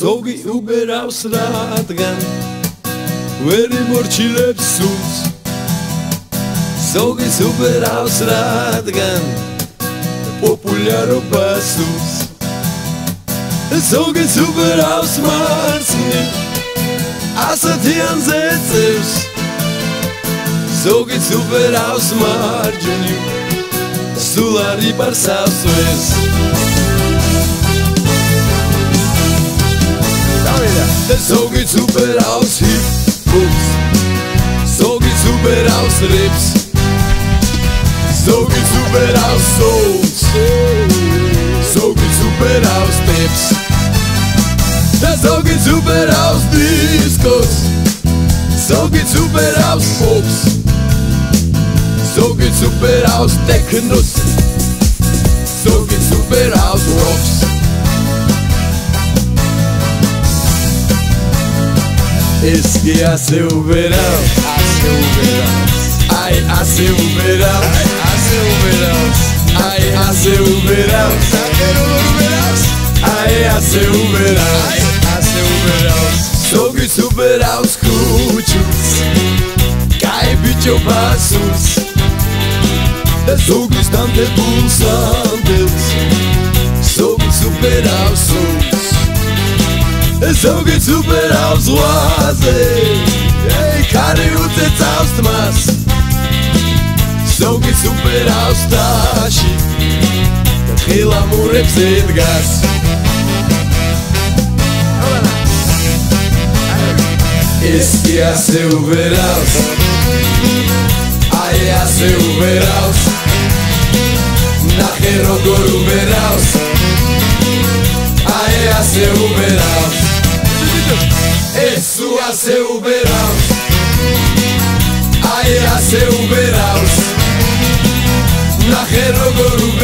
ზოგი უბერავს რადგან ვერ იმორჩილებს სულს ზოგი უბერავს რადგან პოპულარობა სულს ზოგი უბერავს მარცხნივ ასათიანზე წევს ზოგი უბერავს მარჯვნივ სულ არ იპარსავს ვეს ზოგი უბერავს ჰიპ-ჰოპს ზოგი უბერავს რეპს ზოგი უბერავს soul's ზოგი უბერავს steps და ზოგი უბერავს discos ზოგი უბერავს pops ზოგი უბერავს technos ზოგი უბერავს rocks Es que hace uberás, ay hace uberás, ay hace uberás, ay hace uberás, Zogi uberás cuchus, cai bicho passos, Zogi stante pulsantes, Zogi uberás sous. Zogi უბერავს ზღვაზე ქარი უწეწავს თმას ზოგი უბერავს ტაში და ხილამურებზე დგას ეს კი ასე უბერავს აი ასე უბერავს ნახე როგორ უბერავს აი ასე უბერავს Eso hace uberaus Ay hace uberaus Najero goruberaus